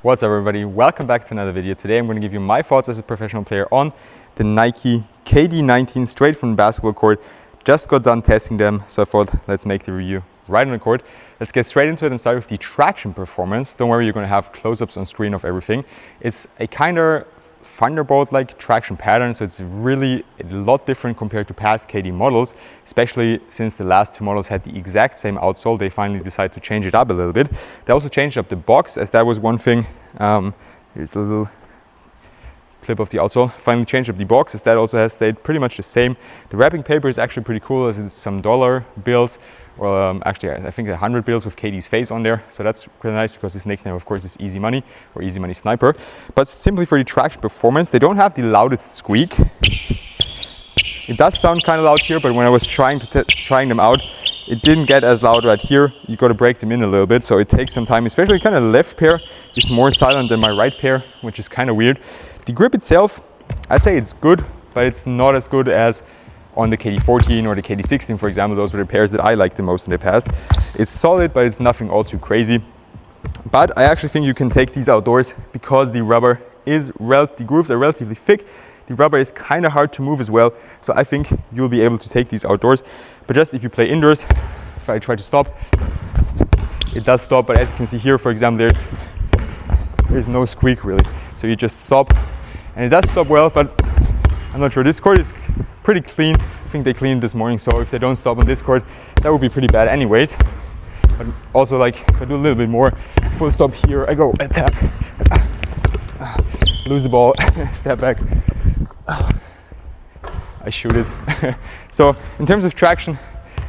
What's up everybody, welcome back to another video. Today I'm going to give you my thoughts as a professional player on the Nike KD19 straight from the basketball court. Just got done testing them, so I thought let's make the review right on the court. Let's get straight into it and start with the traction performance. Don't worry, you're going to have close-ups on screen of everything. It's a kind of Thunderbolt-like traction pattern, so it's really a lot different compared to past KD models, especially since the last two models had the exact same outsole. They finally decided to change it up a little bit. They also changed up the box, as that was one thing. Here's a little clip of the outsole. Finally changed up the box, as that also has stayed pretty much the same. The wrapping paper is actually pretty cool, as it's some dollar bills. Well, actually, I think 100 bills with KD's face on there. So that's pretty nice because his nickname, of course, is Easy Money or Easy Money Sniper. But simply for the traction performance, they don't have the loudest squeak. It does sound kind of loud here, but when I was trying them out, it didn't get as loud right here. You got to break them in a little bit, so it takes some time. Especially kind of the left pair is more silent than my right pair, which is kind of weird. The grip itself, I'd say it's good, but it's not as good as on the KD14 or the KD16, for example. Those were the pairs that I liked the most in the past. It's solid, but it's nothing all too crazy. But I actually think you can take these outdoors because the rubber is the grooves are relatively thick. The rubber is kind of hard to move as well, so I think you'll be able to take these outdoors. But just if you play indoors, if I try to stop, it does stop. But as you can see here, for example, there's no squeak really. So you just stop, and it does stop well. But I'm not sure. This court is pretty clean. I think they cleaned this morning, so if they don't stop on this court, that would be pretty bad anyways. But also, like, if I do a little bit more, full stop here, I go attack, lose the ball, step back, I shoot it. So in terms of traction,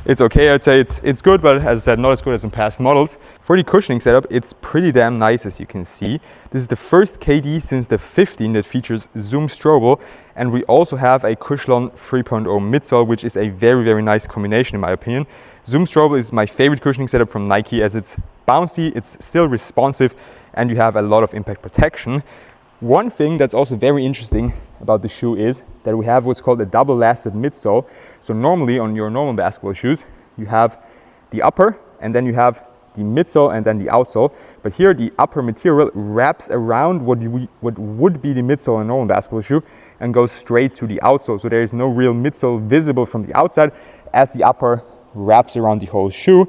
it's okay. I'd say it's good, but as I said, not as good as in past models. For the cushioning setup, it's pretty damn nice, as you can see. This is the first KD since the 15 that features Zoom Strobel, and we also have a Cushlon 3.0 midsole, which is a very, very nice combination in my opinion. Zoom Strobel is my favorite cushioning setup from Nike, as it's bouncy, it's still responsive, and you have a lot of impact protection. One thing that's also very interesting about the shoe is that we have what's called a double lasted midsole. So normally on your normal basketball shoes, you have the upper and then you have the midsole and then the outsole. But here the upper material wraps around what would be the midsole in a normal basketball shoe and goes straight to the outsole. So there is no real midsole visible from the outside as the upper wraps around the whole shoe.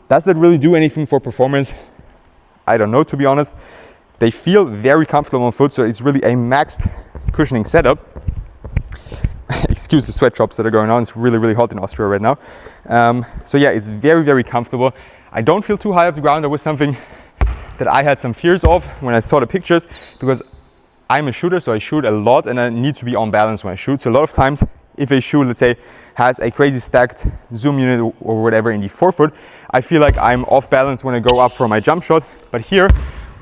Does that really do anything for performance? I don't know, to be honest. They feel very comfortable on foot, so it's really a maxed cushioning setup. Excuse the sweat drops that are going on. It's really, really hot in Austria right now. So yeah, it's very, very comfortable. I don't feel too high off the ground. That was something that I had some fears of when I saw the pictures, because I'm a shooter, so I shoot a lot and I need to be on balance when I shoot. So a lot of times, if a shoe, let's say, has a crazy stacked zoom unit or whatever in the forefoot, I feel like I'm off balance when I go up for my jump shot. But here,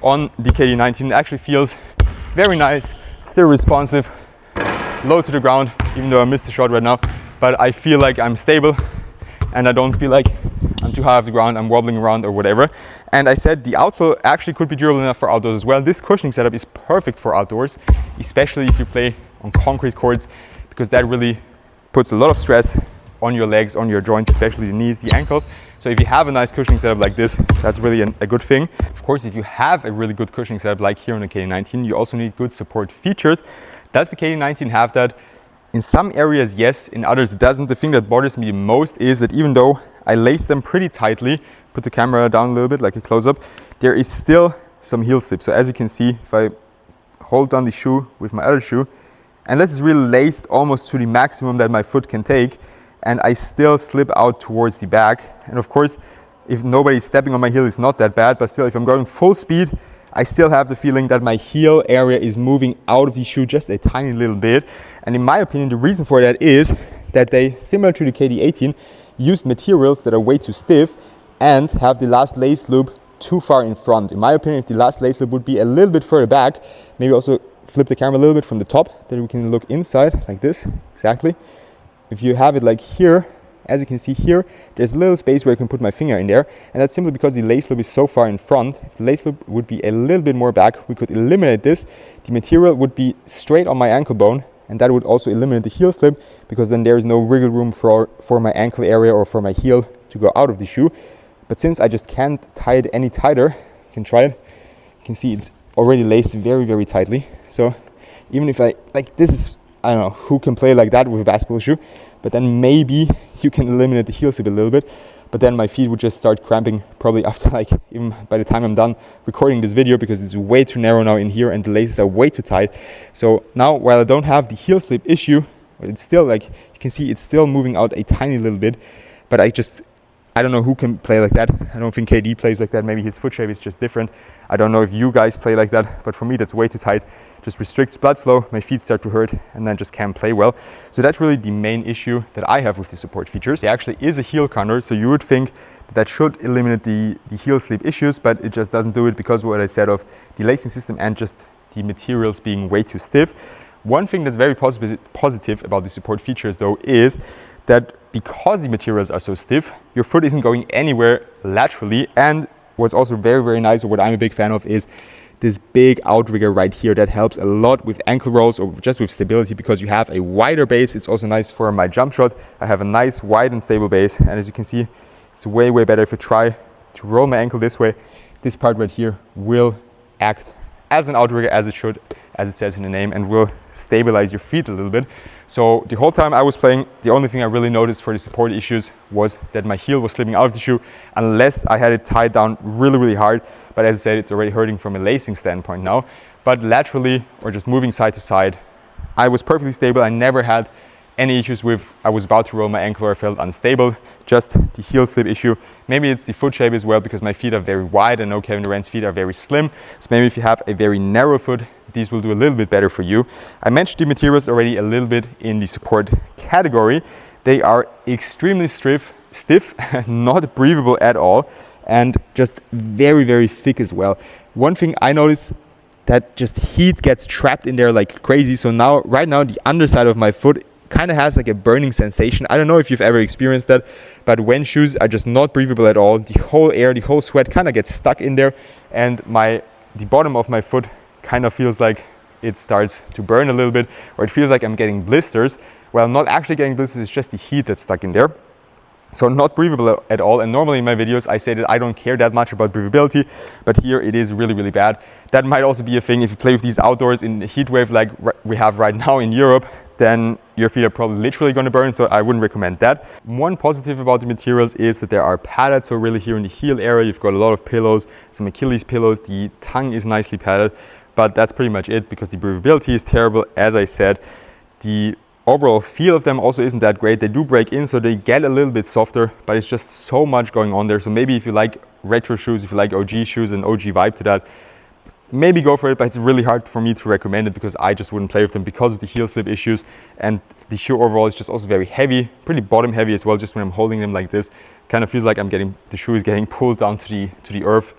on the KD19, it actually feels very nice, still responsive, low to the ground, even though I missed the shot right now. But I feel like I'm stable and I don't feel like I'm too high off the ground, I'm wobbling around or whatever. And I said the outsole actually could be durable enough for outdoors as well. This cushioning setup is perfect for outdoors, especially if you play on concrete courts, because that really puts a lot of stress on your legs, on your joints, especially the knees, the ankles. So if you have a nice cushioning setup like this, that's really a good thing. Of course, if you have a really good cushioning setup like here on the KD19, you also need good support features. Does the KD19 have that? In some areas, yes. In others, it doesn't. The thing that bothers me the most is that even though I lace them pretty tightly, put the camera down a little bit like a close-up, there is still some heel slip. So as you can see, if I hold down the shoe with my other shoe, unless it's really laced almost to the maximum that my foot can take, and I still slip out towards the back. And of course, if nobody's stepping on my heel, it's not that bad, but still, if I'm going full speed, I still have the feeling that my heel area is moving out of the shoe just a tiny little bit. And in my opinion, the reason for that is that they, similar to the KD18, used materials that are way too stiff and have the last lace loop too far in front. In my opinion, if the last lace loop would be a little bit further back, maybe also flip the camera a little bit from the top, then we can look inside like this, exactly. If you have it like here, as you can see here, there's a little space where I can put my finger in there, and that's simply because the lace loop is so far in front. If the lace loop would be a little bit more back, we could eliminate this. The material would be straight on my ankle bone, and that would also eliminate the heel slip, because then there is no wiggle room for my ankle area or for my heel to go out of the shoe. But since I just can't tie it any tighter, you can try it. You can see it's already laced very, very tightly. So even if I, like this is, I don't know who can play like that with a basketball shoe, but then maybe you can eliminate the heel slip a little bit. But then my feet would just start cramping probably after, like, even by the time I'm done recording this video, because it's way too narrow now in here and the laces are way too tight. So now, while I don't have the heel slip issue, it's still, like, you can see it's still moving out a tiny little bit, but I don't know who can play like that. I don't think KD plays like that. Maybe his foot shape is just different. I don't know if you guys play like that, but for me that's way too tight. Just restricts blood flow, my feet start to hurt, and then just can't play well. So that's really the main issue that I have with the support features. It actually is a heel counter, so you would think that should eliminate the heel slip issues, but it just doesn't do it because of what I said of the lacing system and just the materials being way too stiff. One thing that's very positive about the support features though is that because the materials are so stiff, your foot isn't going anywhere laterally. And what's also very, very nice, or what I'm a big fan of, is this big outrigger right here that helps a lot with ankle rolls or just with stability, because you have a wider base. It's also nice for my jump shot. I have a nice wide and stable base, and as you can see, it's way, way better if I try to roll my ankle this way. This part right here will act as an outrigger, as it should, as it says in the name, and will stabilize your feet a little bit. So the whole time I was playing, the only thing I really noticed for the support issues was that my heel was slipping out of the shoe, unless I had it tied down really, really hard. But as I said, it's already hurting from a lacing standpoint now. But laterally, or just moving side to side, I was perfectly stable. I never had any issues with I was about to roll my ankle or I felt unstable. Just the heel slip issue. Maybe it's the foot shape as well, because my feet are very wide. I know Kevin Durant's feet are very slim. So maybe if you have a very narrow foot, these will do a little bit better for you. I mentioned the materials already a little bit in the support category. They are extremely stiff, not breathable at all, and just very, very thick as well. One thing I noticed, that just heat gets trapped in there like crazy. So now, right now, the underside of my foot kind of has like a burning sensation. I don't know if you've ever experienced that, but when shoes are just not breathable at all, the whole air, the whole sweat kind of gets stuck in there, and the bottom of my foot kind of feels like it starts to burn a little bit, or it feels like I'm getting blisters. Well, I'm not actually getting blisters, it's just the heat that's stuck in there. So not breathable at all. And normally in my videos I say that I don't care that much about breathability, but here it is really, really bad. That might also be a thing if you play with these outdoors in a heat wave like we have right now in Europe, then your feet are probably literally going to burn, so I wouldn't recommend that. One positive about the materials is that there are padded, so really here in the heel area you've got a lot of pillows, some Achilles pillows, the tongue is nicely padded, but that's pretty much it, because the breathability is terrible. As I said, the overall feel of them also isn't that great. They do break in, so they get a little bit softer, but it's just so much going on there. So maybe if you like retro shoes, if you like OG shoes and OG vibe to that, maybe go for it, but it's really hard for me to recommend it because I just wouldn't play with them because of the heel slip issues. And the shoe overall is just also very heavy, pretty bottom heavy as well. Just when I'm holding them like this, kind of feels like the shoe is getting pulled down to the earth.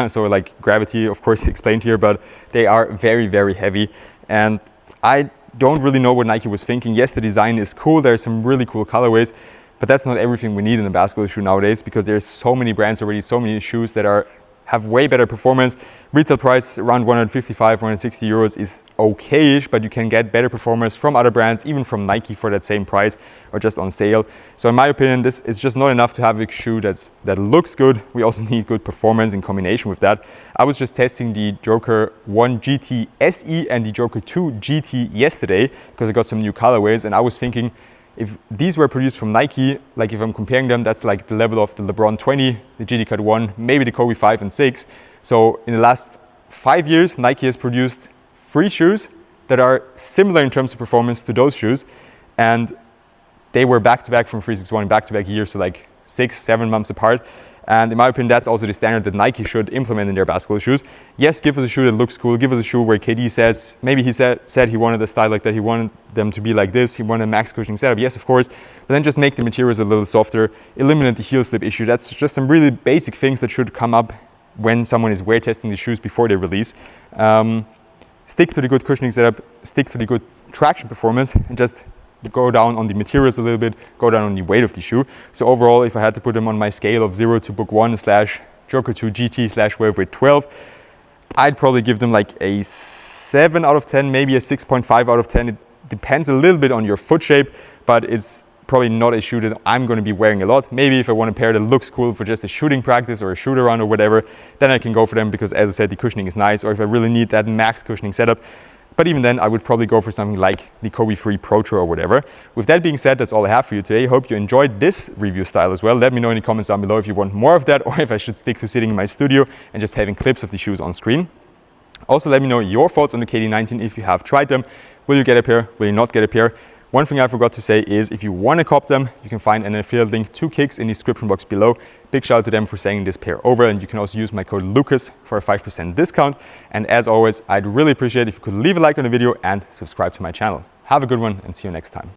So like gravity, of course, explained here, but they are very, very heavy. And I don't really know what Nike was thinking. Yes, the design is cool. There's some really cool colorways, but that's not everything we need in a basketball shoe nowadays, because there's so many brands already, so many shoes that have way better performance. Retail price around 155, 160 euros is okay-ish, but you can get better performance from other brands, even from Nike for that same price, or just on sale. So in my opinion, this is just not enough to have a shoe that looks good. We also need good performance in combination with that. I was just testing the Joker 1 GT SE and the Joker 2 GT yesterday, because I got some new colorways, and I was thinking, if these were produced from Nike, like if I'm comparing them, that's like the level of the LeBron 20, the GT Cut 1, maybe the Kobe 5 and 6. So in the last 5 years, Nike has produced 3 shoes that are similar in terms of performance to those shoes. And they were back-to-back from 361 back-to-back years, so like 6-7 months apart. And in my opinion, that's also the standard that Nike should implement in their basketball shoes. Yes, give us a shoe that looks cool. Give us a shoe where KD says, maybe he said he wanted a style like that. He wanted them to be like this. He wanted a max cushioning setup. Yes, of course. But then just make the materials a little softer. Eliminate the heel slip issue. That's just some really basic things that should come up when someone is wear testing the shoes before they release. Stick to the good cushioning setup. Stick to the good traction performance, and just go down on the materials a little bit, go down on the weight of the shoe. So overall, if I had to put them on my scale of 0 to Book 1 / Joker 2 GT / Wave Weight 12, I'd probably give them like a 7 out of 10, maybe a 6.5 out of 10. It depends a little bit on your foot shape, but it's probably not a shoe that I'm going to be wearing a lot. Maybe if I want a pair that looks cool for just a shooting practice or a shoot around or whatever, then I can go for them because, as I said, the cushioning is nice. Or if I really need that max cushioning setup, but even then I would probably go for something like the Kobe 3 Pro Tour or whatever. With that being said, that's all I have for you today. Hope you enjoyed this review style as well. Let me know in the comments down below if you want more of that, or if I should stick to sitting in my studio and just having clips of the shoes on screen. Also, let me know your thoughts on the KD19 if you have tried them. Will you get a pair? Will you not get a pair? One thing I forgot to say is if you want to cop them, you can find an affiliate link to Kicks in the description box below. Big shout out to them for sending this pair over, and you can also use my code Lucas for a 5% discount. And as always, I'd really appreciate if you could leave a like on the video and subscribe to my channel. Have a good one and see you next time.